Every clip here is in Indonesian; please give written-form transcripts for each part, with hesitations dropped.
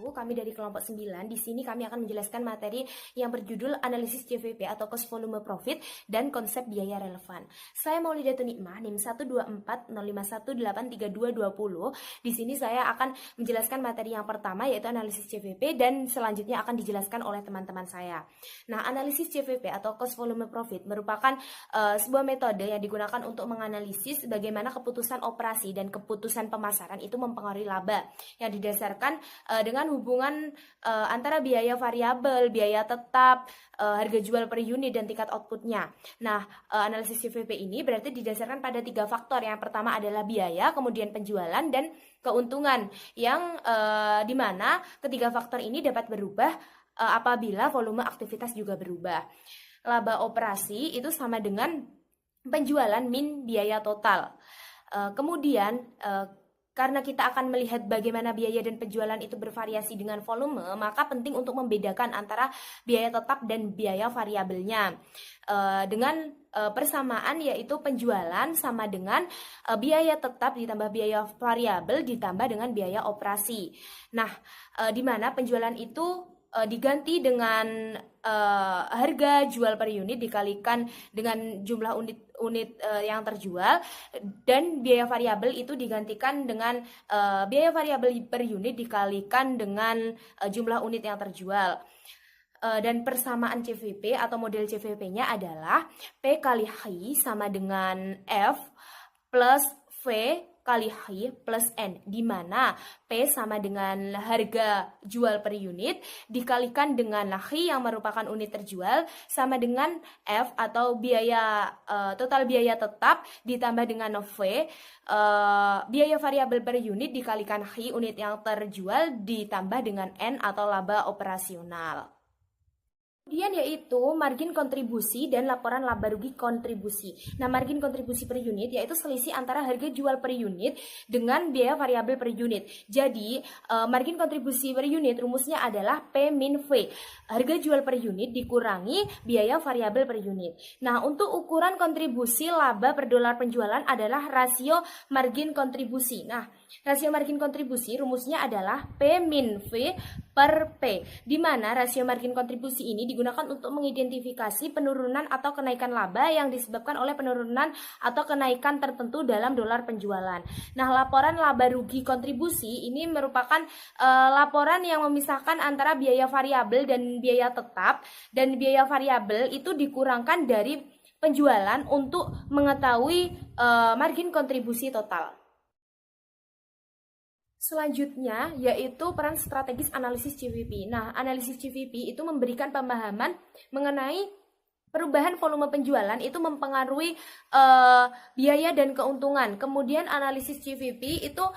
Kami dari kelompok 9. Di sini kami akan menjelaskan materi yang berjudul analisis CVP atau cost volume profit dan konsep biaya relevan. Saya Maulidatul Nikmah, NIM 12405183220. Di sini saya akan menjelaskan materi yang pertama yaitu analisis CVP dan selanjutnya akan dijelaskan oleh teman-teman saya. Nah, analisis CVP atau cost volume profit merupakan sebuah metode yang digunakan untuk menganalisis bagaimana keputusan operasi dan keputusan pemasaran itu mempengaruhi laba yang didasarkan dengan hubungan antara biaya variabel, biaya tetap, harga jual per unit dan tingkat outputnya. Nah, analisis CVP ini berarti didasarkan pada 3 faktor. Yang pertama adalah biaya, kemudian penjualan dan keuntungan yang dimana ketiga faktor ini dapat berubah apabila volume aktivitas juga berubah. Laba operasi itu sama dengan penjualan min biaya total. Kemudian karena kita akan melihat bagaimana biaya dan penjualan itu bervariasi dengan volume, maka penting untuk membedakan antara biaya tetap dan biaya variabelnya. Dengan persamaan yaitu penjualan sama dengan biaya tetap ditambah biaya variabel ditambah dengan biaya operasi. Nah, di mana penjualan itu diganti dengan harga jual per unit dikalikan dengan jumlah unit yang terjual, dan biaya variabel itu digantikan dengan biaya variabel per unit dikalikan dengan jumlah unit yang terjual. Dan persamaan CVP atau model CVP-nya adalah P kali H sama dengan F plus V kali H plus N, di mana P sama dengan harga jual per unit dikalikan dengan H yang merupakan unit terjual sama dengan F atau biaya total biaya tetap ditambah dengan V biaya variabel per unit dikalikan H unit yang terjual ditambah dengan N atau laba operasional. Kemudian yaitu margin kontribusi dan laporan laba rugi kontribusi. Nah, margin kontribusi per unit yaitu selisih antara harga jual per unit dengan biaya variabel per unit. Jadi, margin kontribusi per unit rumusnya adalah P min V. Harga jual per unit dikurangi biaya variabel per unit. Nah, untuk ukuran kontribusi laba per dolar penjualan adalah rasio margin kontribusi. Nah, rasio margin kontribusi rumusnya adalah P min V per P, di mana rasio margin kontribusi ini digunakan untuk mengidentifikasi penurunan atau kenaikan laba yang disebabkan oleh penurunan atau kenaikan tertentu dalam dolar penjualan. Nah, laporan laba rugi kontribusi ini merupakan laporan yang memisahkan antara biaya variabel dan biaya tetap, dan biaya variabel itu dikurangkan dari penjualan untuk mengetahui margin kontribusi total. Selanjutnya yaitu peran strategis analisis CVP. Nah, analisis CVP itu memberikan pemahaman mengenai perubahan volume penjualan itu mempengaruhi biaya dan keuntungan. Kemudian analisis CVP itu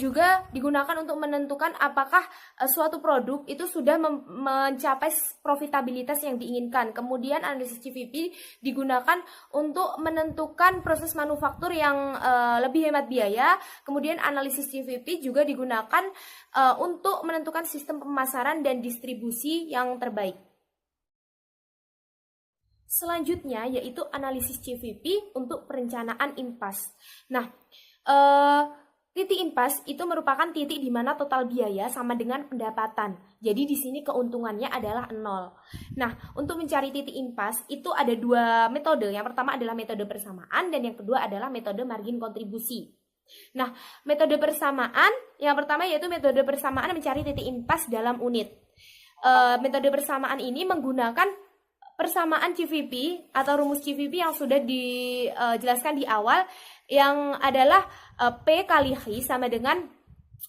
juga digunakan untuk menentukan apakah suatu produk itu sudah mencapai profitabilitas yang diinginkan. Kemudian analisis CVP digunakan untuk menentukan proses manufaktur yang lebih hemat biaya. Kemudian analisis CVP juga digunakan untuk menentukan sistem pemasaran dan distribusi yang terbaik. Selanjutnya yaitu analisis CVP untuk perencanaan impas. Nah, titik impas itu merupakan titik di mana total biaya sama dengan pendapatan. Jadi di sini keuntungannya adalah 0. Nah, untuk mencari titik impas itu ada 2 metode. Yang pertama adalah metode persamaan dan yang kedua adalah metode margin kontribusi. Nah, metode persamaan yang pertama yaitu metode persamaan mencari titik impas dalam unit. Metode persamaan ini menggunakan persamaan CVP atau rumus CVP yang sudah dijelaskan di awal, yang adalah P kali H sama dengan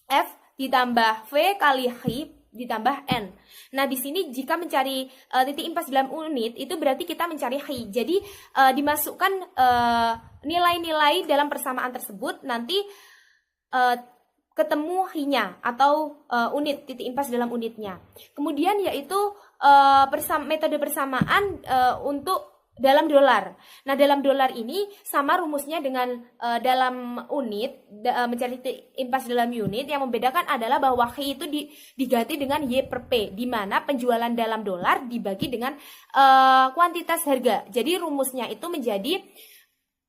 F ditambah V kali H ditambah N. Nah, di sini jika mencari titik impas dalam unit itu berarti kita mencari H. Jadi dimasukkan nilai-nilai dalam persamaan tersebut, nanti ketemu H-nya atau unit titik impas dalam unitnya. Kemudian yaitu metode persamaan untuk dalam dolar. Nah, dalam dolar ini sama rumusnya dengan dalam unit, mencari titik impas dalam unit. Yang membedakan adalah bahwa H itu diganti dengan Y per P, di mana penjualan dalam dolar dibagi dengan kuantitas harga. Jadi rumusnya itu menjadi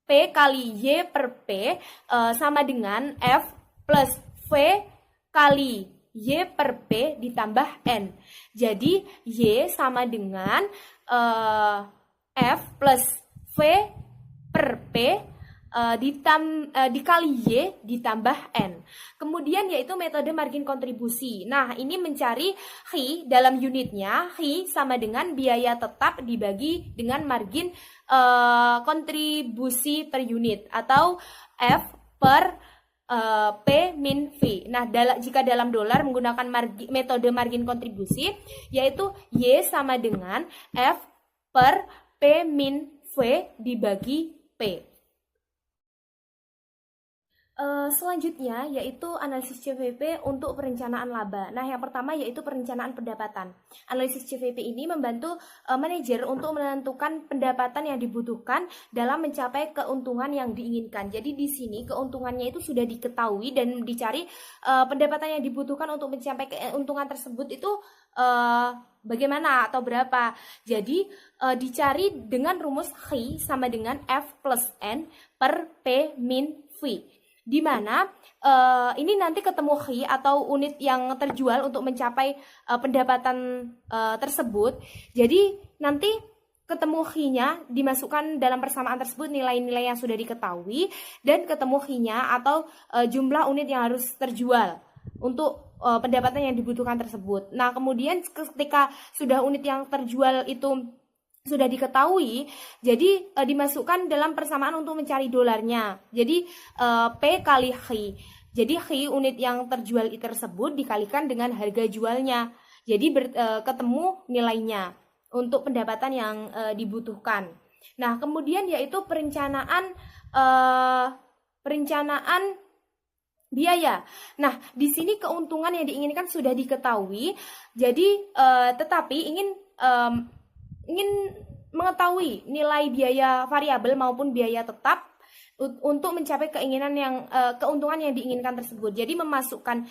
P kali Y per P sama dengan F plus V kali Y per P ditambah N. Jadi Y sama dengan F plus V per P dikali Y ditambah N. Kemudian yaitu metode margin kontribusi. Nah, ini mencari H dalam unitnya. H sama dengan biaya tetap dibagi dengan margin kontribusi per unit atau F per P min V. Nah, jika dalam dolar menggunakan metode margin kontribusi, yaitu Y sama dengan F per P min V dibagi P. Selanjutnya yaitu analisis CVP untuk perencanaan laba. Nah, yang pertama yaitu perencanaan pendapatan. Analisis CVP ini membantu manajer untuk menentukan pendapatan yang dibutuhkan dalam mencapai keuntungan yang diinginkan. Jadi di sini keuntungannya itu sudah diketahui dan dicari pendapatan yang dibutuhkan untuk mencapai keuntungan tersebut itu bagaimana atau berapa. Jadi dicari dengan rumus H sama dengan F plus N per P min V. Di mana ini nanti ketemu H atau unit yang terjual untuk mencapai pendapatan tersebut. Jadi nanti ketemu H-nya dimasukkan dalam persamaan tersebut nilai-nilai yang sudah diketahui dan ketemu H-nya atau jumlah unit yang harus terjual untuk pendapatan yang dibutuhkan tersebut. Nah, kemudian ketika sudah unit yang terjual itu sudah diketahui, jadi dimasukkan dalam persamaan untuk mencari dolarnya. Jadi P kali H. Jadi H unit yang terjual tersebut dikalikan dengan harga jualnya. Jadi ketemu nilainya untuk pendapatan yang dibutuhkan. Nah, kemudian yaitu perencanaan biaya. Nah, di sini keuntungan yang diinginkan sudah diketahui. Jadi tetapi ingin mengetahui nilai biaya variabel maupun biaya tetap untuk mencapai keuntungan yang diinginkan tersebut. Jadi memasukkan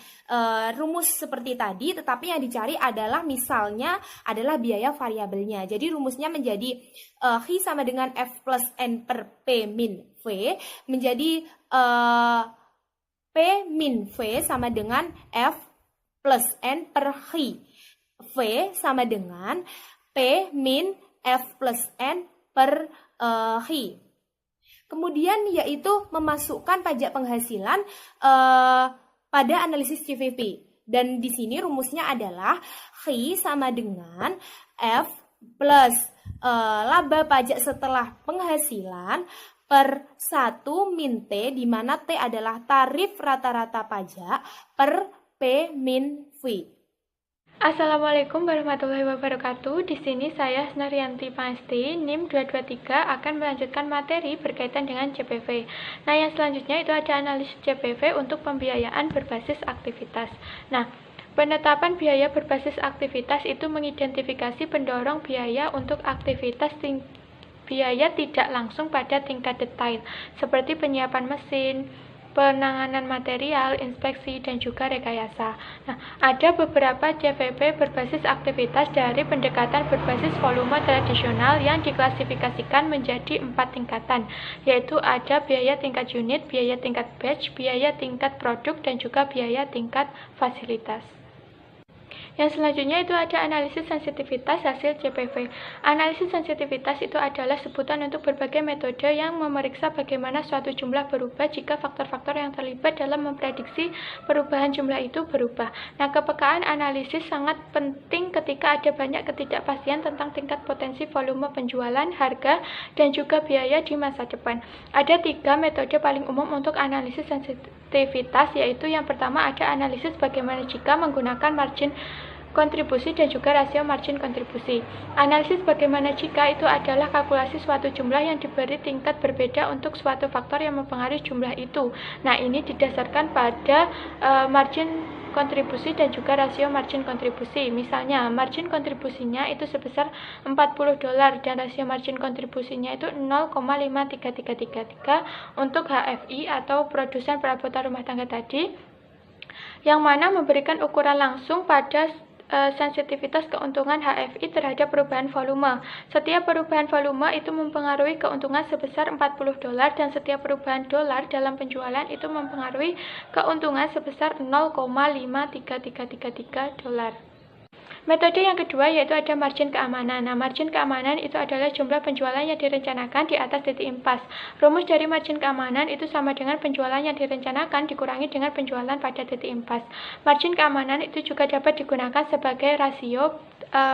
rumus seperti tadi, tetapi yang dicari adalah misalnya adalah biaya variabelnya. Jadi rumusnya menjadi H sama dengan F plus N per P min V, menjadi P min V sama dengan F plus N per H. V sama dengan P min F plus N per H. Kemudian yaitu memasukkan pajak penghasilan pada analisis CVP. Dan di sini rumusnya adalah H sama dengan F plus laba pajak setelah penghasilan per 1 min T, di mana T adalah tarif rata-rata pajak per P min V. Assalamualaikum warahmatullahi wabarakatuh. Di sini saya Snaryanti Pasti, NIM 223 akan melanjutkan materi berkaitan dengan CPV. Nah, yang selanjutnya itu ada analisis CPV untuk pembiayaan berbasis aktivitas. Nah, penetapan biaya berbasis aktivitas itu mengidentifikasi pendorong biaya untuk aktivitas biaya tidak langsung pada tingkat detail, seperti penyiapan mesin, penanganan material, inspeksi, dan juga rekayasa. Nah, ada beberapa CVP berbasis aktivitas dari pendekatan berbasis volume tradisional yang diklasifikasikan menjadi 4 tingkatan, yaitu ada biaya tingkat unit, biaya tingkat batch, biaya tingkat produk, dan juga biaya tingkat fasilitas. Yang selanjutnya itu ada analisis sensitivitas hasil CPV. Analisis sensitivitas itu adalah sebutan untuk berbagai metode yang memeriksa bagaimana suatu jumlah berubah jika faktor-faktor yang terlibat dalam memprediksi perubahan jumlah itu berubah. Nah, kepekaan analisis sangat penting ketika ada banyak ketidakpastian tentang tingkat potensi volume penjualan, harga, dan juga biaya di masa depan. Ada 3 metode paling umum untuk analisis sensitivitas, yaitu yang pertama ada analisis bagaimana jika menggunakan margin kontribusi dan juga rasio margin kontribusi. Analisis bagaimana jika itu adalah kalkulasi suatu jumlah yang diberi tingkat berbeda untuk suatu faktor yang mempengaruhi jumlah itu. Nah, ini didasarkan pada margin kontribusi dan juga rasio margin kontribusi. Misalnya, margin kontribusinya itu sebesar $40 dan rasio margin kontribusinya itu 0,53333 untuk HFI atau produsen perabotan rumah tangga tadi, yang mana memberikan ukuran langsung pada sensitivitas keuntungan HFI terhadap perubahan volume. Setiap perubahan volume itu mempengaruhi keuntungan sebesar $40 dan setiap perubahan dolar dalam penjualan itu mempengaruhi keuntungan sebesar $0,53333. Metode yang kedua yaitu ada margin keamanan. Nah, margin keamanan itu adalah jumlah penjualan yang direncanakan di atas titik impas. Rumus dari margin keamanan itu sama dengan penjualan yang direncanakan dikurangi dengan penjualan pada titik impas. Margin keamanan itu juga dapat digunakan sebagai rasio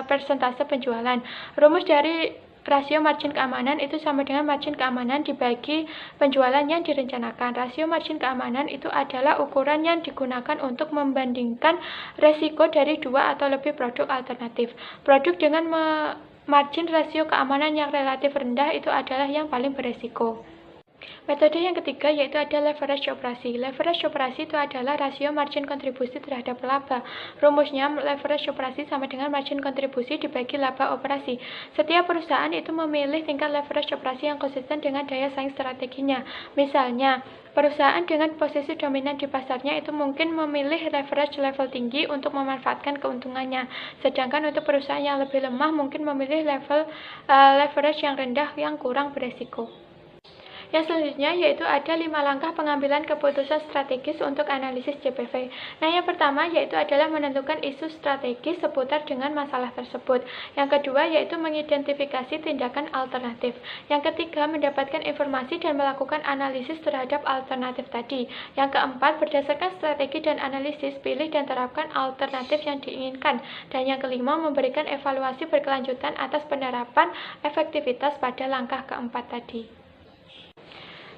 persentase penjualan. Rumus dari rasio margin keamanan itu sama dengan margin keamanan dibagi penjualan yang direncanakan. Rasio margin keamanan itu adalah ukuran yang digunakan untuk membandingkan resiko dari dua atau lebih produk alternatif. Produk dengan margin rasio keamanan yang relatif rendah itu adalah yang paling beresiko. Metode yang ketiga yaitu ada leverage operasi. Leverage operasi itu adalah rasio margin kontribusi terhadap laba. Rumusnya leverage operasi sama dengan margin kontribusi dibagi laba operasi. Setiap perusahaan itu memilih tingkat leverage operasi yang konsisten dengan daya saing strateginya. Misalnya, perusahaan dengan posisi dominan di pasarnya itu mungkin memilih leverage level tinggi untuk memanfaatkan keuntungannya. Sedangkan untuk perusahaan yang lebih lemah mungkin memilih leverage yang rendah yang kurang beresiko. Yang selanjutnya yaitu ada 5 langkah pengambilan keputusan strategis untuk analisis JPV. Nah, yang pertama yaitu adalah menentukan isu strategis seputar dengan masalah tersebut. Yang kedua yaitu mengidentifikasi tindakan alternatif. Yang ketiga mendapatkan informasi dan melakukan analisis terhadap alternatif tadi. Yang keempat berdasarkan strategi dan analisis pilih dan terapkan alternatif yang diinginkan. Dan yang kelima memberikan evaluasi berkelanjutan atas penerapan efektivitas pada langkah keempat tadi.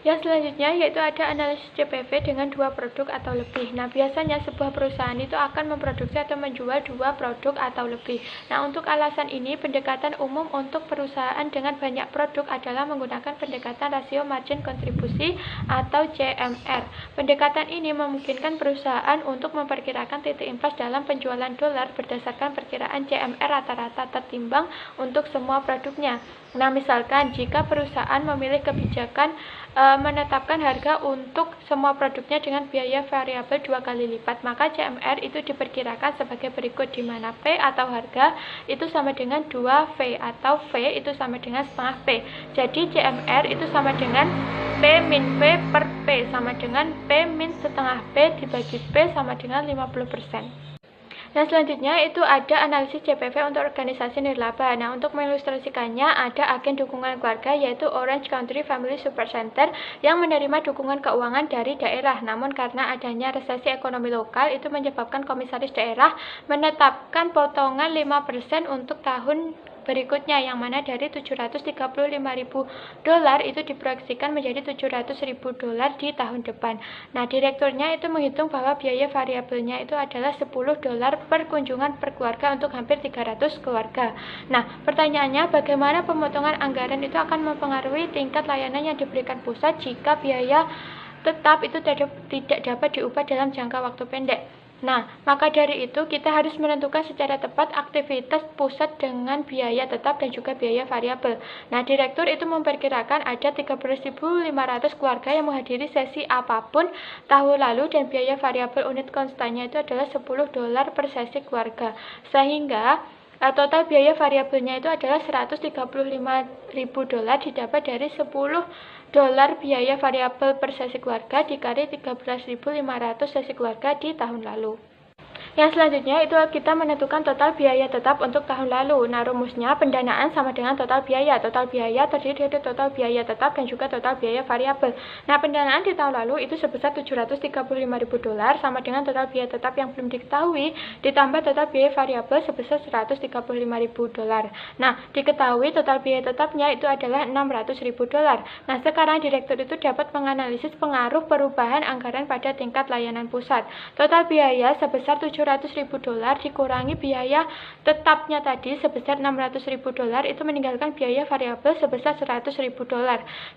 Yang selanjutnya yaitu ada analisis JPV dengan 2 produk atau lebih. Nah, biasanya sebuah perusahaan itu akan memproduksi atau menjual 2 produk atau lebih. Nah, untuk alasan ini pendekatan umum untuk perusahaan dengan banyak produk adalah menggunakan pendekatan rasio margin kontribusi atau CMR. Pendekatan ini memungkinkan perusahaan untuk memperkirakan titik impas dalam penjualan dolar berdasarkan perkiraan CMR rata-rata tertimbang untuk semua produknya. Nah, misalkan jika perusahaan memilih kebijakan menetapkan harga untuk semua produknya dengan biaya variabel 2 kali lipat, maka CMR itu diperkirakan sebagai berikut, di mana P atau harga itu sama dengan 2V atau V itu sama dengan setengah P. Jadi CMR itu sama dengan P min V per P sama dengan P min setengah P dibagi P sama dengan 50%. Nah, selanjutnya itu ada analisis JPV untuk organisasi nirlaba. Nah, untuk mengilustrasikannya ada agen dukungan keluarga yaitu Orange County Family Support Center yang menerima dukungan keuangan dari daerah. Namun karena adanya resesi ekonomi lokal itu menyebabkan komisaris daerah menetapkan potongan 5% untuk tahun berikutnya, yang mana dari $735.000 itu diproyeksikan menjadi $700.000 di tahun depan. Nah, direkturnya itu menghitung bahwa biaya variabelnya itu adalah $10 per kunjungan per keluarga untuk hampir 300 keluarga. Nah, pertanyaannya bagaimana pemotongan anggaran itu akan mempengaruhi tingkat layanan yang diberikan pusat jika biaya tetap itu tidak dapat diubah dalam jangka waktu pendek. Nah, maka dari itu kita harus menentukan secara tepat aktivitas pusat dengan biaya tetap dan juga biaya variabel. Nah, direktur itu memperkirakan ada 13.500 keluarga yang menghadiri sesi apapun tahun lalu dan biaya variabel unit konstannya itu adalah $10 per sesi keluarga. Sehingga total biaya variabelnya itu adalah $135.000 didapat dari $10 biaya variabel per sesi keluarga dikali 13.500 sesi keluarga di tahun lalu. Yang selanjutnya itu kita menentukan total biaya tetap untuk tahun lalu. Nah, rumusnya pendanaan sama dengan total biaya. Total biaya terdiri dari total biaya tetap dan juga total biaya variabel. Nah, pendanaan di tahun lalu itu sebesar $735.000 sama dengan total biaya tetap yang belum diketahui ditambah total biaya variabel sebesar $135.000. Nah, diketahui total biaya tetapnya itu adalah $600.000. Nah, sekarang direktur itu dapat menganalisis pengaruh perubahan anggaran pada tingkat layanan pusat. Total biaya sebesar $700.000 dikurangi biaya tetapnya tadi sebesar $600.000 itu meninggalkan biaya variabel sebesar $100.000.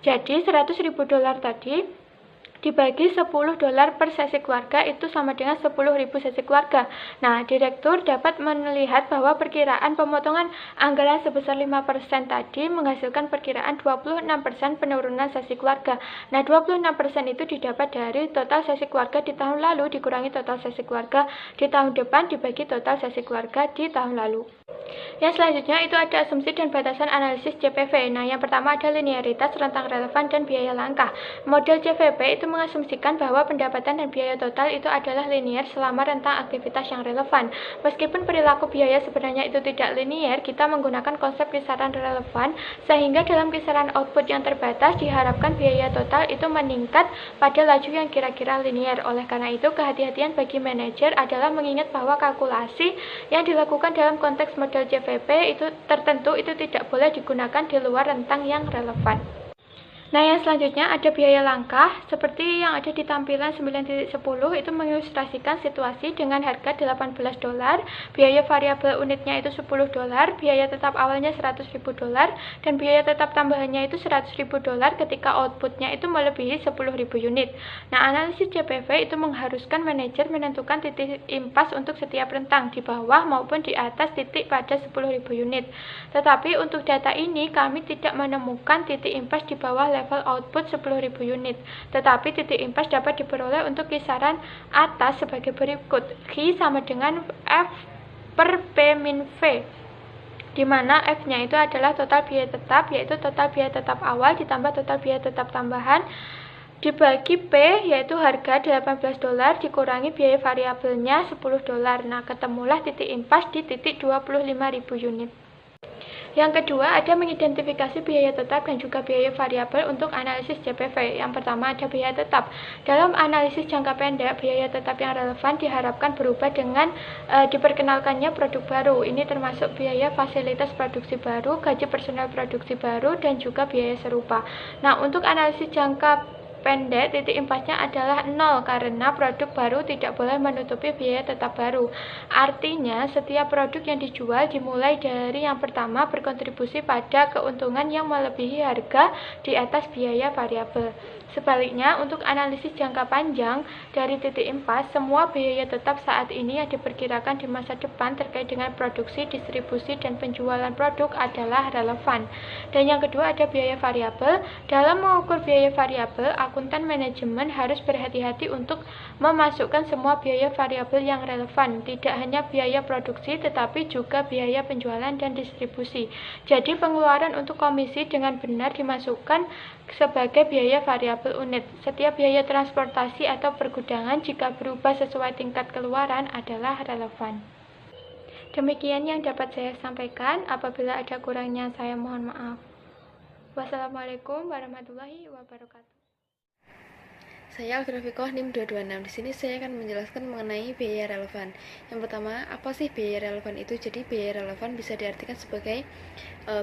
Jadi $100.000 tadi dibagi $10 per sesi keluarga itu sama dengan 10.000 sesi keluarga. Nah, direktur dapat melihat bahwa perkiraan pemotongan anggaran sebesar 5% tadi menghasilkan perkiraan 26% penurunan sesi keluarga. Nah, 26% itu didapat dari total sesi keluarga di tahun lalu dikurangi total sesi keluarga di tahun depan dibagi total sesi keluarga di tahun lalu. Yang selanjutnya itu ada asumsi dan batasan analisis JPV. Nah, yang pertama ada linearitas, rentang relevan, dan biaya langkah. Model JVP itu mengasumsikan bahwa pendapatan dan biaya total itu adalah linear selama rentang aktivitas yang relevan. Meskipun perilaku biaya sebenarnya itu tidak linear, kita menggunakan konsep kisaran relevan, sehingga dalam kisaran output yang terbatas diharapkan biaya total itu meningkat pada laju yang kira-kira linear. Oleh karena itu, kehati-hatian bagi manajer adalah mengingat bahwa kalkulasi yang dilakukan dalam konteks model JVP itu tertentu itu tidak boleh digunakan di luar rentang yang relevan. Nah, yang selanjutnya ada biaya langkah. Seperti yang ada di tampilan 9.10 itu mengilustrasikan situasi dengan harga $18, biaya variabel unitnya itu $10, biaya tetap awalnya $100.000, dan biaya tetap tambahannya itu $100.000 ketika outputnya itu melebihi 10.000 unit. Nah, analisis JPV itu mengharuskan manajer menentukan titik impas untuk setiap rentang di bawah maupun di atas titik pada 10.000 unit. Tetapi untuk data ini kami tidak menemukan titik impas di bawah level output 10.000 unit, tetapi titik impas dapat diperoleh untuk kisaran atas sebagai berikut. Q sama dengan F per P min V, di mana F-nya itu adalah total biaya tetap, yaitu total biaya tetap awal ditambah total biaya tetap tambahan, dibagi P, yaitu harga $18 dikurangi biaya variabelnya $10. Nah, ketemulah titik impas di titik 25.000 unit. Yang kedua, ada mengidentifikasi biaya tetap dan juga biaya variabel untuk analisis JPV. Yang pertama ada biaya tetap. Dalam analisis jangka pendek, biaya tetap yang relevan diharapkan berubah dengan diperkenalkannya produk baru. Ini termasuk biaya fasilitas produksi baru, gaji personel produksi baru, dan juga biaya serupa. Nah, untuk analisis jangka pendek, titik impasnya adalah 0 karena produk baru tidak boleh menutupi biaya tetap baru. Artinya, setiap produk yang dijual dimulai dari yang pertama berkontribusi pada keuntungan yang melebihi harga di atas biaya variabel. Sebaliknya, untuk analisis jangka panjang dari titik impas, semua biaya tetap saat ini yang diperkirakan di masa depan terkait dengan produksi, distribusi, dan penjualan produk adalah relevan. Dan yang kedua ada biaya variabel. Dalam mengukur biaya variabel, akuntan manajemen harus berhati-hati untuk memasukkan semua biaya variabel yang relevan, tidak hanya biaya produksi tetapi juga biaya penjualan dan distribusi. Jadi pengeluaran untuk komisi dengan benar dimasukkan sebagai biaya variabel unit. Setiap biaya transportasi atau pergudangan jika berubah sesuai tingkat keluaran adalah relevan. Demikian yang dapat saya sampaikan. Apabila ada kurangnya saya mohon maaf. Wassalamualaikum warahmatullahi wabarakatuh. Saya Algrafikoh NIM 226. Di sini saya akan menjelaskan mengenai biaya relevan. Yang pertama, apa sih biaya relevan itu? Jadi biaya relevan bisa diartikan sebagai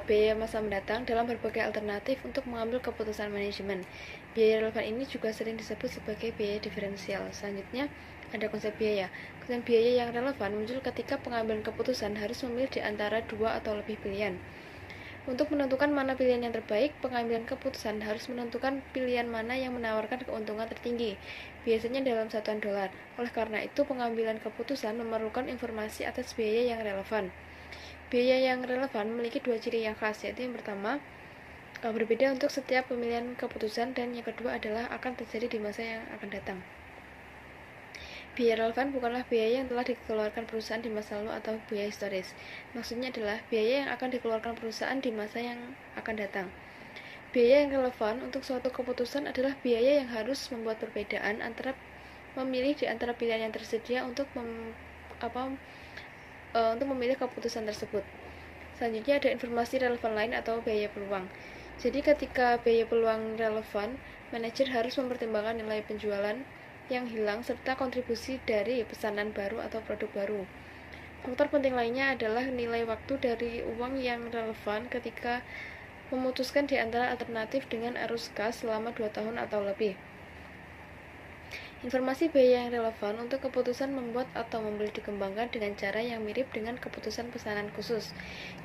biaya masa mendatang dalam berbagai alternatif untuk mengambil keputusan manajemen. Biaya relevan ini juga sering disebut sebagai biaya diferensial. Selanjutnya, ada konsep biaya. Konsep biaya yang relevan muncul ketika pengambilan keputusan harus memilih di antara dua atau lebih pilihan. Untuk menentukan mana pilihan yang terbaik, pengambilan keputusan harus menentukan pilihan mana yang menawarkan keuntungan tertinggi, biasanya dalam satuan dolar. Oleh karena itu, pengambilan keputusan memerlukan informasi atas biaya yang relevan. Biaya yang relevan memiliki dua ciri yang khas, yaitu yang pertama, berbeda untuk setiap pemilihan keputusan, dan yang kedua adalah akan terjadi di masa yang akan datang. Biaya relevan bukanlah biaya yang telah dikeluarkan perusahaan di masa lalu atau biaya historis. Maksudnya adalah biaya yang akan dikeluarkan perusahaan di masa yang akan datang. Biaya yang relevan untuk suatu keputusan adalah biaya yang harus membuat perbedaan antara memilih di antara pilihan yang tersedia untuk memilih keputusan tersebut. Selanjutnya ada informasi relevan lain atau biaya peluang. Jadi ketika biaya peluang relevan, manajer harus mempertimbangkan nilai penjualan yang hilang serta kontribusi dari pesanan baru atau produk baru. Faktor penting lainnya adalah nilai waktu dari uang yang relevan ketika memutuskan di antara alternatif dengan arus kas selama 2 tahun atau lebih. Informasi biaya yang relevan untuk keputusan membuat atau membeli dikembangkan dengan cara yang mirip dengan keputusan pesanan khusus.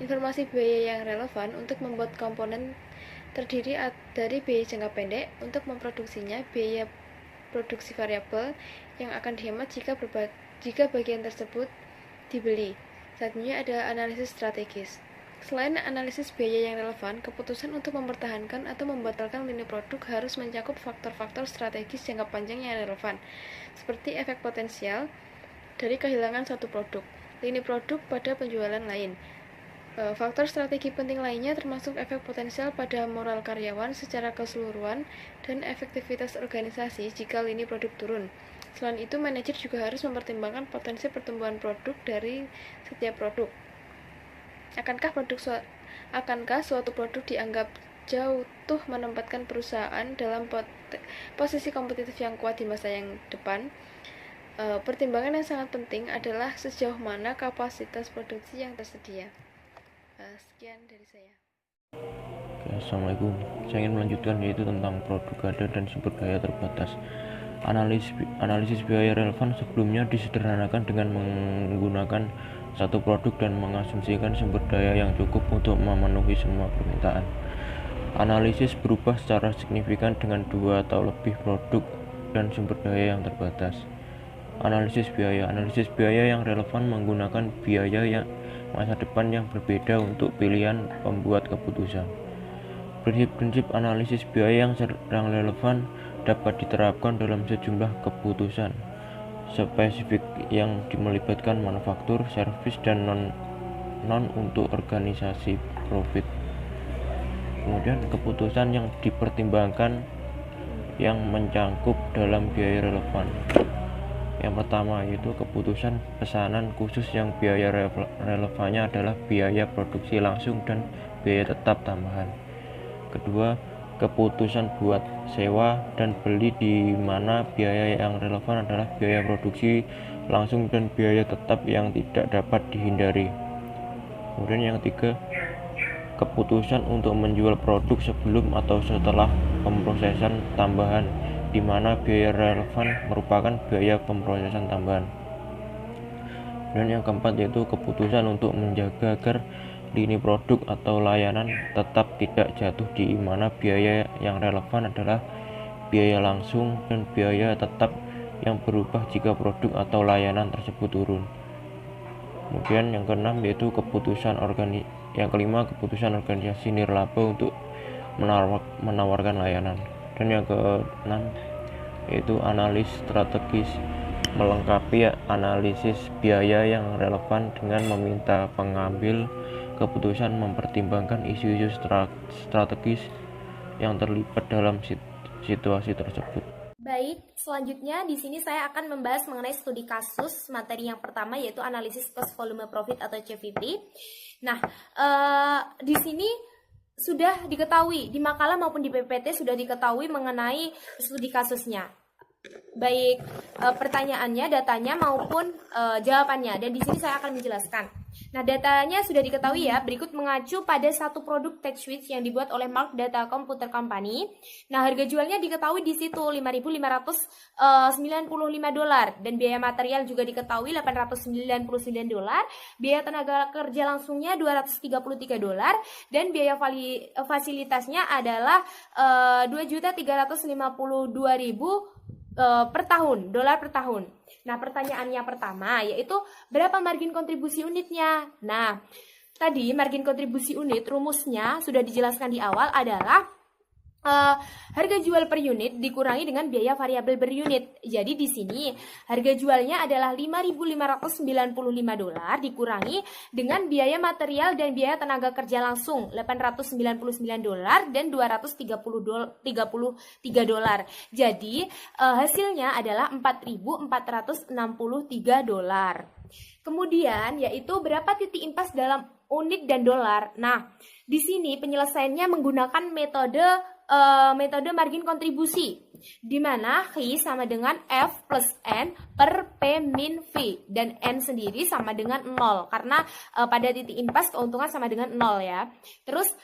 Informasi biaya yang relevan untuk membuat komponen terdiri dari biaya jangka pendek untuk memproduksinya, biaya produksi variabel yang akan dihemat jika bagian tersebut dibeli. Selanjutnya ada analisis strategis. Selain analisis biaya yang relevan, keputusan untuk mempertahankan atau membatalkan lini produk harus mencakup faktor-faktor strategis jangka panjang yang relevan, seperti efek potensial dari kehilangan satu produk, lini produk pada penjualan lain. Faktor strategi penting lainnya termasuk efek potensial pada moral karyawan secara keseluruhan dan efektivitas organisasi jika lini produk turun. Selain itu, manajer juga harus mempertimbangkan potensi pertumbuhan produk dari setiap produk. Akankah suatu produk dianggap jauh menempatkan perusahaan dalam posisi kompetitif yang kuat di masa yang depan? Pertimbangan yang sangat penting adalah sejauh mana kapasitas produksi yang tersedia. Sekian dari saya. Oke, Assalamualaikum. Saya ingin melanjutkan yaitu tentang produk ada dan sumber daya terbatas. Analisis biaya relevan sebelumnya disederhanakan dengan menggunakan satu produk dan mengasumsikan sumber daya yang cukup untuk memenuhi semua permintaan. Analisis berubah secara signifikan dengan dua atau lebih produk dan sumber daya yang terbatas. Analisis biaya yang relevan menggunakan biaya yang masa depan yang berbeda untuk pilihan pembuat keputusan. Prinsip-prinsip analisis biaya yang relevan dapat diterapkan dalam sejumlah keputusan spesifik yang melibatkan manufaktur, servis, dan non untuk organisasi profit. Kemudian keputusan yang dipertimbangkan yang mencangkup dalam biaya relevan. Yang pertama yaitu keputusan pesanan khusus yang biaya relevannya adalah biaya produksi langsung dan biaya tetap tambahan. Kedua, keputusan buat sewa dan beli di mana biaya yang relevan adalah biaya produksi langsung dan biaya tetap yang tidak dapat dihindari. Kemudian yang ketiga, keputusan untuk menjual produk sebelum atau setelah pemrosesan tambahan di mana biaya relevan merupakan biaya pemrosesan tambahan. Dan yang keempat yaitu keputusan untuk menjaga agar lini produk atau layanan tetap tidak jatuh di mana biaya yang relevan adalah biaya langsung dan biaya tetap yang berubah jika produk atau layanan tersebut turun. Kemudian yang keenam yaitu keputusan organisasi nirlaba untuk menawarkan layanan. Dan yang keenam yaitu analis strategis melengkapi analisis biaya yang relevan dengan meminta pengambil keputusan mempertimbangkan isu-isu strategis yang terlibat dalam situasi tersebut. Baik, selanjutnya di sini saya akan membahas mengenai studi kasus. Materi yang pertama yaitu analisis cost volume profit atau CVP. Nah, di sini sudah diketahui di makalah maupun di PPT sudah diketahui mengenai studi kasusnya. Baik pertanyaannya, datanya maupun jawabannya. Dan di sini saya akan menjelaskan. Nah, datanya sudah diketahui ya. Berikut mengacu pada satu produk tech switch yang dibuat oleh Mark Data Computer Company. Nah, harga jualnya diketahui di situ $5.595 dan biaya material juga diketahui $899. Biaya tenaga kerja langsungnya $233 dan biaya fasilitasnya adalah $2.352.000 per tahun, dolar per tahun. Nah, pertanyaannya pertama yaitu berapa margin kontribusi unitnya? Nah, tadi margin kontribusi unit rumusnya sudah dijelaskan di awal adalah harga jual per unit dikurangi dengan biaya variabel per unit. Jadi di sini harga jualnya adalah $5.595 dikurangi dengan biaya material dan biaya tenaga kerja langsung $899 dan $233. Jadi hasilnya adalah $4.463. Kemudian yaitu berapa titik impas dalam unit dan dolar. Nah, di sini penyelesaiannya menggunakan metode margin kontribusi, di mana H sama dengan F plus N per P min V, dan N sendiri sama dengan 0 karena pada titik impas keuntungan sama dengan 0 ya. Terus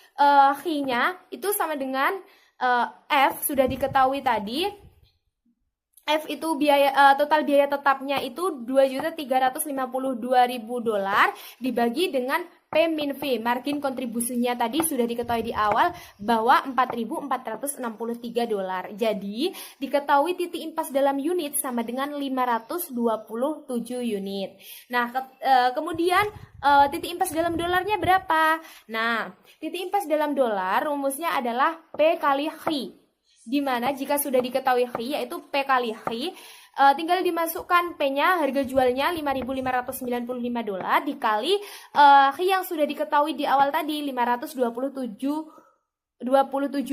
H-nya itu sama dengan F sudah diketahui tadi F itu biaya total biaya tetapnya itu $2.352.000 dibagi dengan P min V. Margin kontribusinya tadi sudah diketahui di awal bahwa $4.463. Jadi diketahui titik impas dalam unit sama dengan 527 unit. Nah, kemudian titik impas dalam dolarnya berapa? Nah, titik impas dalam dolar rumusnya adalah P kali H. Dimana jika sudah diketahui H yaitu P kali H, tinggal dimasukkan P-nya, harga jualnya $5.595 dikali H yang sudah diketahui di awal tadi 527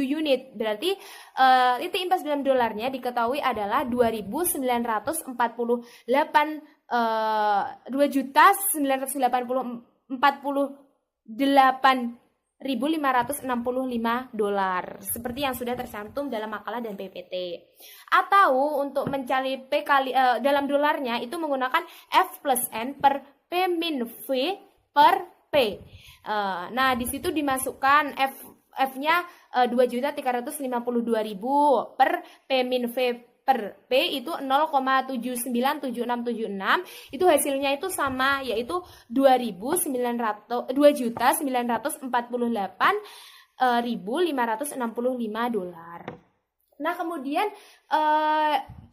unit. Berarti titik impas dalam dolarnya diketahui adalah 2.948 $2.948.565 seperti yang sudah tercantum dalam makalah dan PPT. Atau untuk mencari P kali dalam dolarnya itu menggunakan F plus N per P min V per P. Nah, di situ dimasukkan F-nya 2.352.000 per P min V per P itu 0,797676, itu hasilnya itu sama, yaitu $2.948.565. Nah, kemudian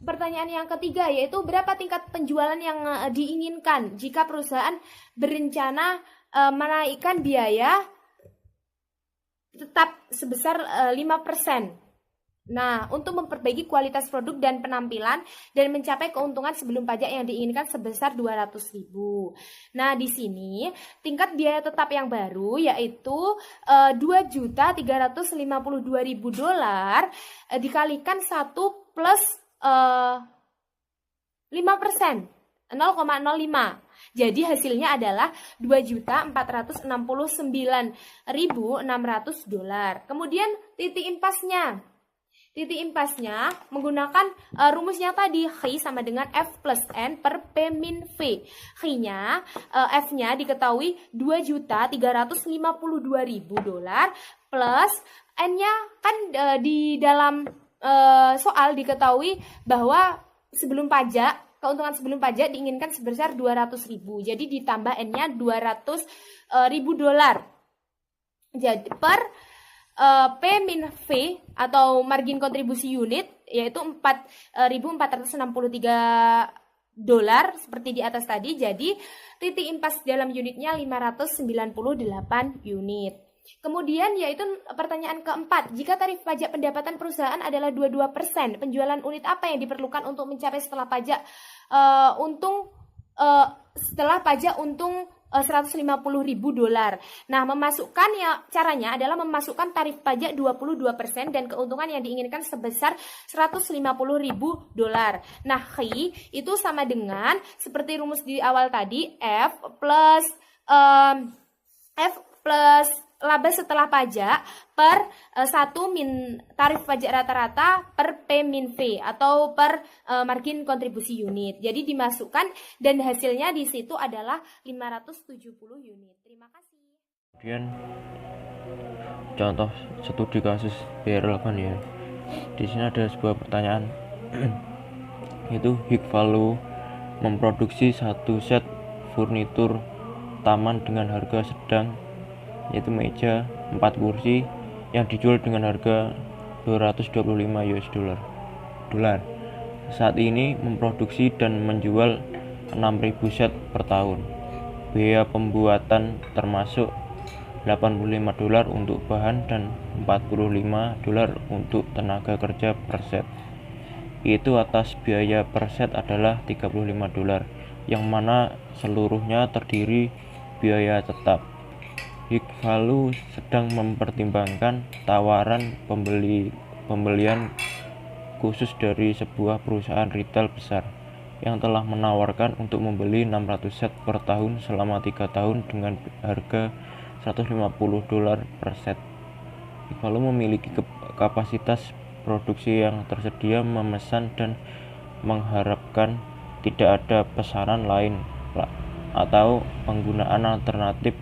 pertanyaan yang ketiga yaitu berapa tingkat penjualan yang diinginkan jika perusahaan berencana menaikkan biaya tetap sebesar 5%. Nah, untuk memperbaiki kualitas produk dan penampilan dan mencapai keuntungan sebelum pajak yang diinginkan sebesar 200.000. Nah, di sini tingkat biaya tetap yang baru yaitu $2.352.000 dikalikan 1 plus 5%, 0,05. Jadi hasilnya adalah $2.469.600. Kemudian titik impasnya menggunakan rumusnya tadi, H sama dengan F plus N per P min V. H-nya, F-nya diketahui $2.352.000 plus N-nya kan di dalam soal diketahui bahwa keuntungan sebelum pajak diinginkan sebesar 200.000. Jadi ditambah N-nya $200.000. Jadi per P min V atau margin kontribusi unit yaitu $4.463 seperti di atas tadi. Jadi titik impas dalam unitnya 598 unit. Kemudian yaitu pertanyaan keempat, jika tarif pajak pendapatan perusahaan adalah 22%, penjualan unit apa yang diperlukan untuk mencapai setelah pajak untung $150.000. Nah, caranya adalah memasukkan tarif pajak 22% dan keuntungan yang diinginkan sebesar $150.000. Nah, itu sama dengan seperti rumus di awal tadi, F plus laba setelah pajak per 1 min tarif pajak rata-rata per P min V atau per margin kontribusi unit. Jadi dimasukkan dan hasilnya di situ adalah 570 unit. Terima kasih. Kemudian contoh studi kasus biaya relevan ya. Di sini ada sebuah pertanyaan yaitu Hig Value memproduksi satu set furnitur taman dengan harga sedang yaitu meja 4 kursi yang dijual dengan harga $225 dolar. Saat ini memproduksi dan menjual 6.000 set per tahun. Biaya pembuatan termasuk $85 untuk bahan dan $45 untuk tenaga kerja per set. Itu atas biaya per set adalah $35, yang mana seluruhnya terdiri biaya tetap. Hig Value sedang mempertimbangkan tawaran pembelian khusus dari sebuah perusahaan retail besar yang telah menawarkan untuk membeli 600 set per tahun selama 3 tahun dengan harga $150 per set. Hig Value memiliki kapasitas produksi yang tersedia, memesan dan mengharapkan tidak ada pesanan lain atau penggunaan alternatif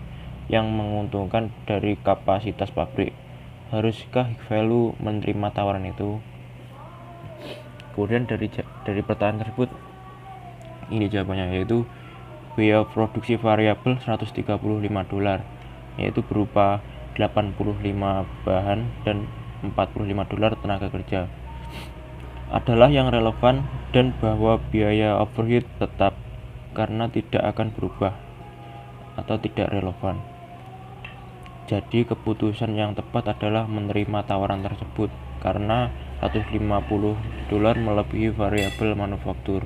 yang menguntungkan dari kapasitas pabrik. Haruskah Hig Value menerima tawaran itu? Kemudian dari pertanyaan tersebut ini jawabannya, yaitu biaya produksi variabel $135, yaitu berupa 85 bahan dan $45 tenaga kerja adalah yang relevan, dan bahwa biaya overhead tetap karena tidak akan berubah atau tidak relevan. Jadi keputusan yang tepat adalah menerima tawaran tersebut karena $150 melebihi variabel manufaktur,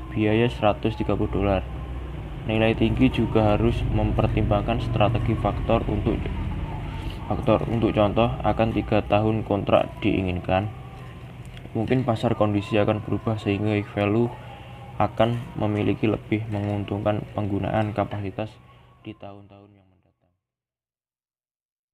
biaya $130. Nilai tinggi juga harus mempertimbangkan strategi faktor untuk contoh akan 3 tahun kontrak diinginkan. Mungkin pasar kondisi akan berubah sehingga value akan memiliki lebih menguntungkan penggunaan kapasitas di tahun-tahun yang